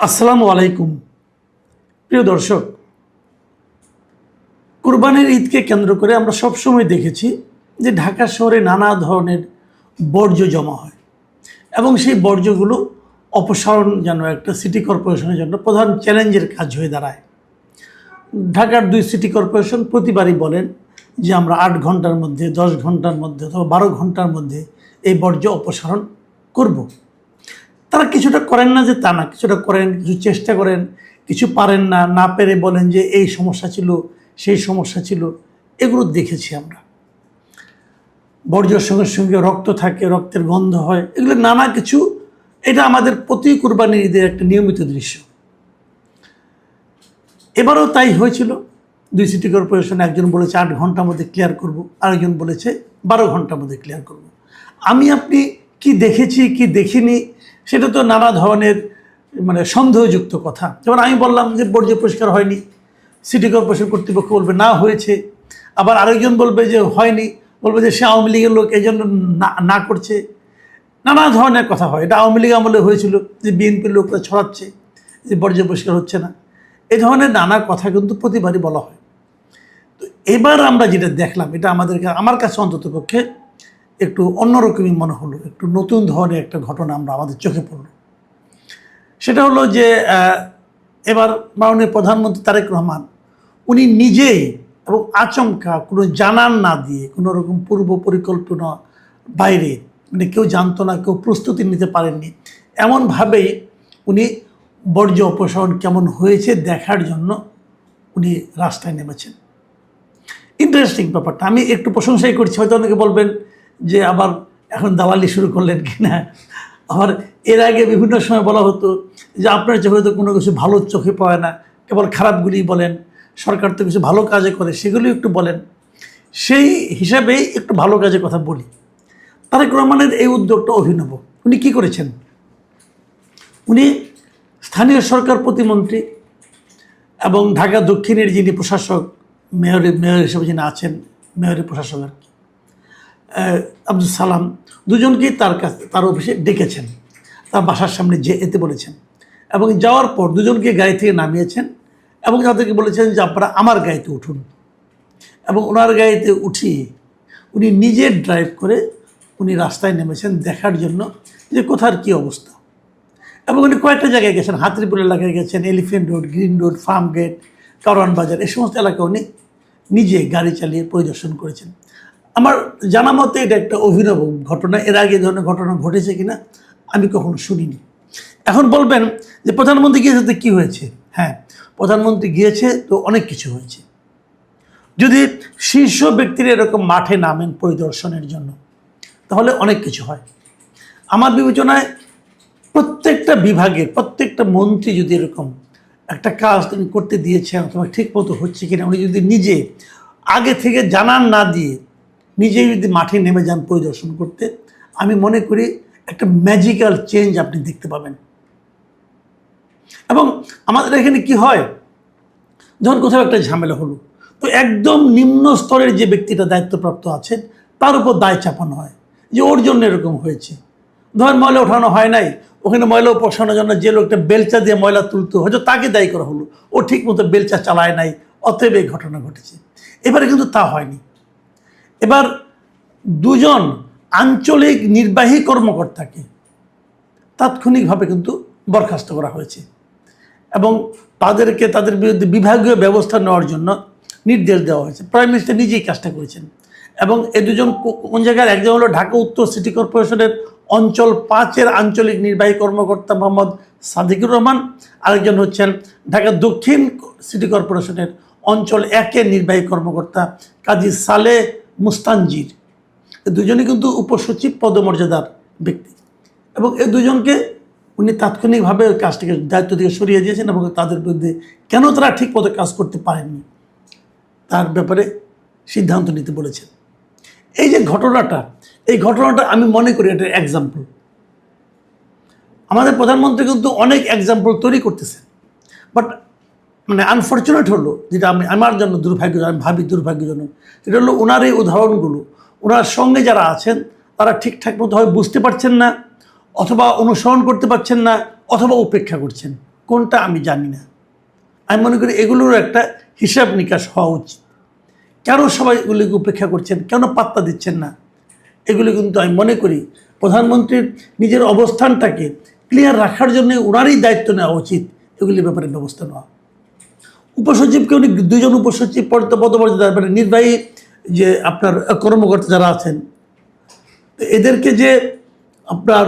আসসালামু আলাইকুম প্রিয় দর্শক, কুরবানির ঈদকে কেন্দ্র করে আমরা সবসময় দেখেছি যে ঢাকা শহরে নানা ধরনের বর্জ্য জমা হয় এবং সেই বর্জ্যগুলো অপসারণ যেন একটা সিটি কর্পোরেশনের জন্য প্রধান চ্যালেঞ্জের কাজ হয়ে দাঁড়ায়। ঢাকার 2 সিটি কর্পোরেশন প্রতিবারই বলেন যে আমরা 8 ঘন্টার মধ্যে, 10 ঘন্টার মধ্যে অথবা 12 ঘন্টার মধ্যে এই বর্জ্য অপসারণ করব। তারা কিছুটা করেন না যে তা না, কিছুটা করেন, কিছু চেষ্টা করেন, কিছু পারেন না, না পেরে বলেন যে এই সমস্যা ছিল, সেই সমস্যা ছিল। এগুলো দেখেছি আমরা। বর্জ্যের সঙ্গে সঙ্গে রক্ত থাকে, রক্তের গন্ধ হয়, এগুলো নানা কিছু। এটা আমাদের প্রতি কুরবানির ঈদের একটা নিয়মিত দৃশ্য। এবারও তাই হয়েছিল। 2 সিটি কর্পোরেশন, একজন বলেছে 8 ঘন্টার মধ্যে ক্লিয়ার করব, আরেকজন বলেছে 12 ঘন্টার মধ্যে ক্লিয়ার করব। আমি আপনি কি দেখেছি কি দেখিনি সেটা তো নানা ধরনের সন্দেহযুক্ত কথা। যেমন আমি বললাম যে বর্জ্য পরিষ্কার হয়নি, সিটি কর্পোরেশন কর্তৃপক্ষ বলবে না হয়েছে, আবার আরেকজন বলবে যে হয়নি, বলবে যে সে আওয়ামী লীগের লোক, এই জন্য না করছে। নানা ধরনের কথা হয়। এটা আওয়ামী লীগ আমলে হয়েছিল যে বিএনপির লোকরা ছড়াচ্ছে যে বর্জ্য পরিষ্কার হচ্ছে না। এই ধরনের নানা কথা কিন্তু প্রতিবারই বলা হয়। তো এবার আমরা যেটা দেখলাম, এটা আমার কাছে অন্ততপক্ষে একটু অন্যরকমই মনে হলো, একটু নতুন ধরনের একটা ঘটনা আমাদের চোখে পড়ল। সেটা হলো যে এবার মাননীয় প্রধানমন্ত্রী তারেক রহমান উনি নিজেই এবং আচমকা কোনো জানান না দিয়ে, কোনো রকম পূর্ব পরিকল্পনা বাইরে, কেউ জানতো না, কেউ প্রস্তুতি নিতে পারেননি, এমনভাবেই উনি বর্জ্য অপসারণ কেমন হয়েছে দেখার জন্য উনি রাস্তায় নেমেছেন। ইন্টারেস্টিং ব্যাপারটা। আমি একটু প্রশংসাই করছি, হয়তো অনেকে বলবেন যে আবার এখন দালালি শুরু করলেন কিনা। আবার এর আগে বিভিন্ন সময় বলা হতো যে আপনার চোখে তো কোনো কিছু ভালো চোখে পায় না, কেবল খারাপগুলি বলেন, সরকার তো কিছু ভালো কাজে করে সেগুলি একটু বলেন। সেই হিসাবেই একটু ভালো কাজের কথা বলি। তারেক রহমানের এই উদ্যোগটা অভিনব। উনি কি করেছেন? উনি স্থানীয় সরকার প্রতিমন্ত্রী এবং ঢাকা দক্ষিণের যিনি প্রশাসক, মেয়র হিসেবে যিনি আছেন, মেয়রের প্রশাসক আর কি, আব্দুল সালাম, দুজনকেই তার অফিসে ডেকেছেন, তার বাসার সামনে যেতে বলেছেন এবং যাওয়ার পর দুজনকে গাড়ি থেকে নামিয়েছেন এবং তাদেরকে বলেছেন যে আপনারা আমার গাড়িতে উঠুন। এবং ওনার গাড়িতে উঠিয়ে উনি নিজে ড্রাইভ করে উনি রাস্তায় নেমেছেন দেখার জন্য যে কোথার কী অবস্থা। এবং উনি কয়েকটা জায়গায় গেছেন, হাতিরপুর এলাকায় গেছেন, elephant road, green road, farm gate, Karwan Bazar, এই সমস্ত এলাকা উনি নিজে গাড়ি চালিয়ে পরিদর্শন করেছেন। আমার জানা মতে এটা একটা অভিনব ঘটনা। এর আগে এই ধরনের ঘটনা ঘটেছে কিনা আমি কখনো শুনিনি। এখন বলবেন যে প্রধানমন্ত্রী গিয়েছে তো কী হয়েছে? হ্যাঁ, প্রধানমন্ত্রী গিয়েছে তো অনেক কিছু হয়েছে। যদি শীর্ষ ব্যক্তিরা এরকম মাঠে নামেন পরিদর্শনের জন্য তাহলে অনেক কিছু হয়। আমার বিবেচনায় প্রত্যেকটা বিভাগের প্রত্যেকটা মন্ত্রী যদি এরকম একটা কাজ তিনি করতে দিয়েছেন অথবা ঠিক মতো হচ্ছে কিনা উনি যদি নিজে আগে থেকে জানান না দিয়ে নিজেই যদি মাঠে নেমে যান পরিদর্শন করতে, আমি মনে করি একটা ম্যাজিক্যাল চেঞ্জ আপনি দেখতে পাবেন। এবং আমাদের এখানে কি হয়, যখন কোথাও একটা ঝামেলা হলো তো একদম নিম্ন স্তরের যে ব্যক্তিটা দায়িত্বপ্রাপ্ত আছেন তার উপর দায় চাপানো হয় যে ওর জন্য এরকম হয়েছে। ধর ময়লা ওঠানো হয় নাই, ওখানে ময়লা বসানোর জন্য যে লোকটা বেলচা দিয়ে ময়লা তুলতো হয়তো তাকে দায়ী করা হলো, ও ঠিক মতো বেলচা চালায় নাই, অতএব এই ঘটনা ঘটেছে। এবারে কিন্তু তা হয়নি। এবার 2 জন আঞ্চলিক নির্বাহী কর্মকর্তাকে তাৎক্ষণিকভাবে কিন্তু বরখাস্ত করা হয়েছে এবং তাদের বিরুদ্ধে বিভাগীয় ব্যবস্থা নেওয়ার জন্য নির্দেশ দেওয়া হয়েছে। প্রাইম মিনিস্টার নিজেই কাজটা করেছেন। এবং এই 2জন কোন জায়গার, একজন হলো ঢাকা উত্তর সিটি কর্পোরেশনের অঞ্চল 5-এর আঞ্চলিক নির্বাহী কর্মকর্তা মোহাম্মদ সাদিকুর রহমান, আরেকজন হচ্ছেন ঢাকা দক্ষিণ সিটি কর্পোরেশনের অঞ্চল 1-এর নির্বাহী কর্মকর্তা কাজী সালেহ মুস্তানজির। এই 2জনই কিন্তু উপসচিব পদমর্যাদার ব্যক্তি এবং এই 2জনকে উনি তাৎক্ষণিকভাবে কাজটিকে দায়িত্ব থেকে সরিয়ে দিয়েছেন এবং তাদের বিরুদ্ধে কেন তারা ঠিক মতো কাজ করতে পারেননি তার ব্যাপারে সিদ্ধান্ত নিতে বলেছেন। এই যে ঘটনাটা, এই ঘটনাটা আমি মনে করি এটা এক্সাম্পল। আমাদের প্রধানমন্ত্রী কিন্তু অনেক এক্সাম্পল তৈরি করতেছেন, বাট আনফর্চুনেট হলো, যেটা আমার জন্য দুর্ভাগ্যজনক, আমি ভাবি দুর্ভাগ্যজনক, সেটা হলো ওনার এই উদাহরণগুলো ওনার সঙ্গে যারা আছেন তারা ঠিকঠাক মতো হয় বুঝতে পারছেন না, অথবা অনুসরণ করতে পারছেন না, অথবা উপেক্ষা করছেন। কোনটা আমি জানি না। আমি মনে করি এগুলোর একটা হিসাব নিকাশ হওয়া উচিত। কেন সবাই এগুলিকে উপেক্ষা করছেন, কেন পাত্তা দিচ্ছেন না, এগুলি কিন্তু আমি মনে করি প্রধানমন্ত্রীর নিজের অবস্থানটাকে ক্লিয়ার রাখার জন্য ওনারই দায়িত্ব নেওয়া উচিত, এগুলির ব্যাপারে ব্যবস্থা নেওয়া। উপসচিবকে উনি 2 জন উপসচিব পদমর্যাদা মানে নির্বাহী যে আপনার কর্মকর্তা যারা আছেন, তো এদেরকে যে আপনার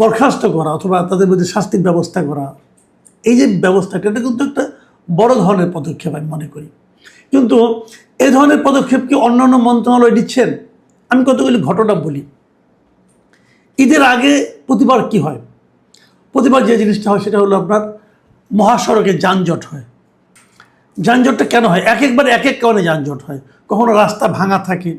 বরখাস্ত করা অথবা তাদের মধ্যে শাস্তির ব্যবস্থা করা, এই যে ব্যবস্থাটা, এটা কিন্তু একটা বড় ধরনের পদক্ষেপ আমি মনে করি। কিন্তু এই ধরনের পদক্ষেপ কি অন্যান্য মন্ত্রণালয় নিচ্ছেন? আমি কতগুলি ঘটনা বলি। ঈদের আগে প্রতিবার কি হয়, প্রতিবার যে জিনিসটা হয় সেটা হলো আপনার মহাসড়কে যানজট হয়। যানজটটা কেন হয়? একবার এক এক কারণে যানজট হয়। কখনো রাস্তা ভাঙা থাকে,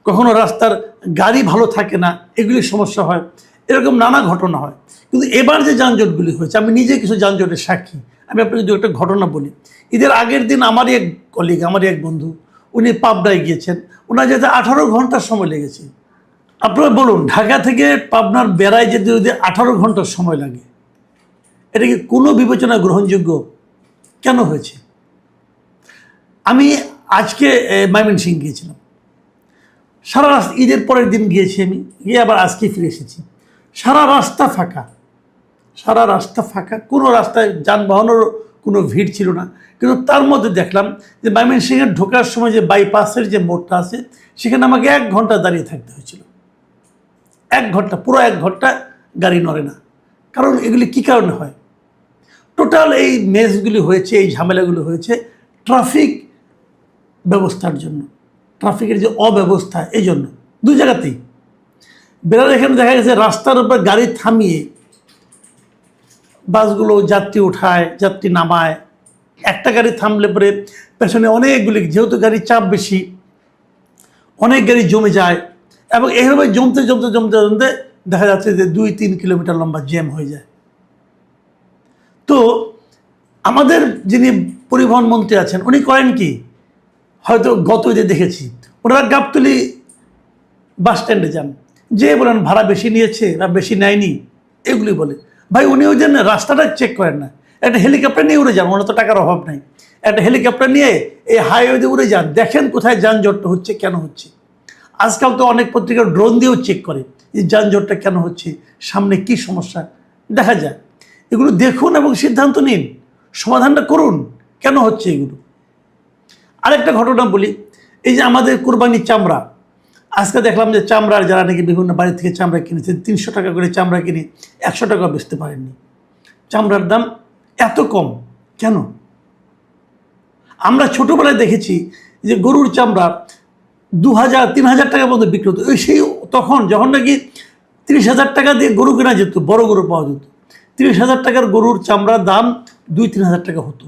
কখনো রাস্তার গাড়ি ভালো থাকে না, এগুলির সমস্যা হয়, এরকম নানা ঘটনা হয়। কিন্তু এবার যে যানজটগুলি হয়েছে, আমি নিজে কিছু যানজটের সাক্ষী। আমি আপনাকে যদি একটা ঘটনা বলি। ঈদের আগের দিন আমারই এক কলিগ, আমারই এক বন্ধু, উনি পাবনায় গিয়েছেন। ওনার যেতে 18 ঘন্টার সময় লেগেছে। আপনারা বলুন, ঢাকা থেকে পাবনার বেড়ায় যেতে যদি 18 ঘন্টার সময় লাগে, এটা কি কোনো বিবেচনা গ্রহণযোগ্য? কেন হয়েছে? আমি আজকে ময়মনসিংহ গিয়েছিলাম। সারা রাস্তা, ঈদের পরের দিন গিয়েছি আমি, গিয়ে আবার আজকে ফিরে এসেছি। সারা রাস্তা ফাঁকা, সারা রাস্তা ফাঁকা, কোনো রাস্তায় যানবাহনেরও কোনো ভিড় ছিল না। কিন্তু তার মধ্যে দেখলাম যে ময়মনসিংহে ঢোকার সময় যে বাইপাসের যে মোড়টা আছে, সেখানে আমাকে 1 ঘন্টা দাঁড়িয়ে থাকতে হয়েছিল। 1 ঘন্টা, পুরো 1 ঘন্টা গাড়ি নড়ে না। কারণ এগুলি কী কারণে হয়? টোটাল এই মেসগুলি হয়েছে, এই ঝামেলাগুলো হয়েছে ট্রাফিক ব্যবস্থার জন্য, ট্রাফিকের যে অব্যবস্থা, এই জন্য 2 জায়গাতেই। বেড়ার এখানে দেখা গেছে রাস্তার উপর গাড়ি থামিয়ে বাসগুলো যাত্রী উঠায়, যাত্রী নামায়। একটা গাড়ি থামলে পরে পেছনে অনেকগুলি, যেহেতু গাড়ির চাপ বেশি, অনেক গাড়ি জমে যায় এবং এইভাবে জমতে জমতে জমতে জমতে দেখা যাচ্ছে যে 2-3 কিলোমিটার লম্বা জ্যাম হয়ে যায়। তো আমাদের যিনি পরিবহন মন্ত্রী আছেন, উনি করেন কি, হয়তো গত ঈদে দেখেছি, ওনারা গাবতলী বাস স্ট্যান্ডে যান, যে বলেন ভাড়া বেশি নিয়েছে বা বেশি নেয়নি, এগুলি বলে। ভাই, উনি ওই জন্য রাস্তাটা চেক করেন না, একটা হেলিকপ্টার নিয়ে উড়ে যান, ওনার তো টাকার অভাব নাই, একটা হেলিকপ্টার নিয়ে এই হাইওয়েতে উড়ে যান, দেখেন কোথায় যানজটটা হচ্ছে, কেন হচ্ছে। আজকাল তো অনেক পত্রিকা ড্রোন দিয়েও চেক করে যে যানজটটা কেন হচ্ছে, সামনে কি সমস্যা দেখা যায়। এগুলো দেখুন এবং সিদ্ধান্ত নিন, সমাধানটা করুন, কেন হচ্ছে এগুলো। আরেকটা ঘটনা বলি, এই যে আমাদের কোরবানির চামড়া, আজকে দেখলাম যে চামড়ার যারা নাকি বিভিন্ন বাড়ি থেকে চামড়া কিনেছেন, 300 টাকা করে চামড়া কিনে 100 টাকা বেচতে পারেননি। চামড়ার দাম এত কম কেন? আমরা ছোটোবেলায় দেখেছি যে গরুর চামড়া 2000-3000 টাকার মধ্যে বিক্রি হতো। সেই তখন যখন নাকি 30,000 টাকা দিয়ে গরু কেনা যেত, বড় গরু পাওয়া যেত, 30,000 টাকার গরুর চামড়ার দাম 2-3 হাজার টাকা হতো।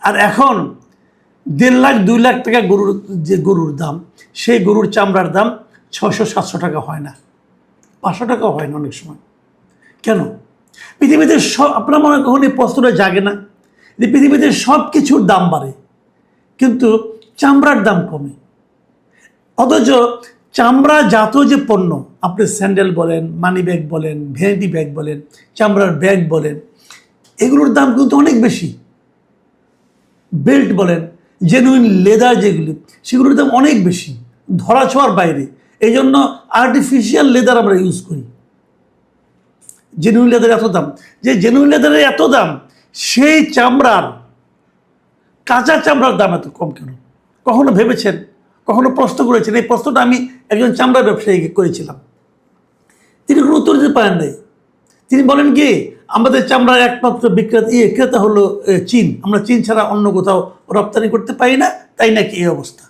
আর এখন 1.5 লাখ 2 লাখ টাকা গরুর দাম, সেই গরুর চামড়ার দাম 600-700 টাকা হয় না, 500 টাকাও হয় না অনেক সময়। কেন? পৃথিবীতে আপনার মনে কখনো এই প্রশ্নটা জাগে না যে পৃথিবীতে সব কিছুর দাম বাড়ে কিন্তু চামড়ার দাম কমে? অথচ চামড়া জাত যে পণ্য, আপনি স্যান্ডেল বলেন, মানি ব্যাগ বলেন, ভ্যানিটি ব্যাগ বলেন, চামড়ার ব্যাগ বলেন, এগুলোর দাম কিন্তু অনেক বেশি। বেল্ট বলেন, জেনুইন লেদার যেগুলি, সেগুলোর দাম অনেক বেশি, ধরা ছোঁয়ার বাইরে। এই জন্য আর্টিফিশিয়াল লেদার আমরা ইউজ করি। জেনুইন লেদারের এত দাম, যে জেনুইন লেদারের এত দাম, সেই চামড়ার, কাঁচা চামড়ার দাম এত কম কেন? কখনো ভেবেছেন, কখনো প্রশ্ন করেছেন? এই প্রশ্নটা আমি একজন চামড়া ব্যবসায়ীকে করেছিলাম, তিনি কোনো উত্তর দিতে পারেন নাই। তিনি বলেন কি, আমাদের চামড়ার একমাত্র ক্রেতা হলো চীন, আমরা চীন ছাড়া অন্য কোথাও রপ্তানি করতে পারি না, তাই নাকি এই অবস্থা।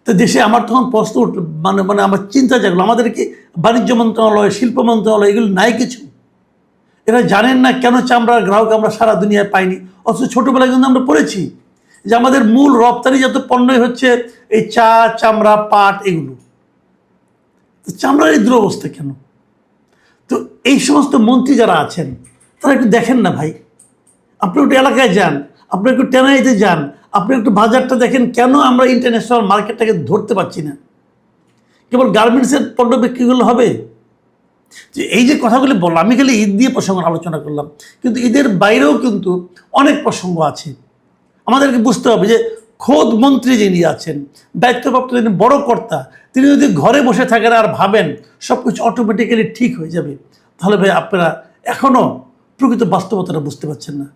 তো দেশে আমার তখন প্রশ্ন মানে আমার চিন্তা জাগলো, আমাদের কি বাণিজ্য মন্ত্রণালয়, শিল্প মন্ত্রণালয় এগুলো নাই কিছু? এরা জানেন না কেন চামড়ার গ্রাহক আমরা সারা দুনিয়ায় পাইনি? অথচ ছোটোবেলায় কিন্তু আমরা পড়েছি যে আমাদের মূল রপ্তানিজাত পণ্যই হচ্ছে এই চা, চামড়া, পাট, এগুলো। তো চামড়ার এই দুরবস্থা কেন? তো এই সমস্ত মন্ত্রী যারা আছেন তারা একটু দেখেন না ভাই, আপনি একটু এলাকায় যান, আপনি একটু টেনাইতে যান, আপনি একটু বাজারটা দেখেন, কেন আমরা ইন্টারন্যাশনাল মার্কেটটাকে ধরতে পারছি না? কেবল গার্মেন্টসের পণ্য বিক্রি করলে হবে? যে এই যে কথাগুলি বললাম, আমি খালি ঈদ দিয়ে প্রসঙ্গ আলোচনা করলাম, কিন্তু ঈদের বাইরেও কিন্তু অনেক প্রসঙ্গ আছে। আমাদেরকে বুঝতে হবে যে খোদ মন্ত্রী যিনি আছেন, দায়িত্বপ্রাপ্ত যিনি বড় কর্তা, তিনি যদি ঘরে বসে থাকেন আর ভাবেন সব কিছু অটোমেটিক্যালি ঠিক হয়ে যাবে, তাহলে ভাই আপনারা এখনও প্রকৃত বাস্তবতাটা বুঝতে পারছেন না।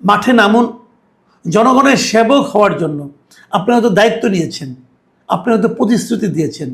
মাঠে নামুন, জনগণের সেবক হওয়ার জন্য। আপনারা তো দায়িত্ব নিয়েছেন, আপনারা তো প্রতিশ্রুতি দিয়েছেন।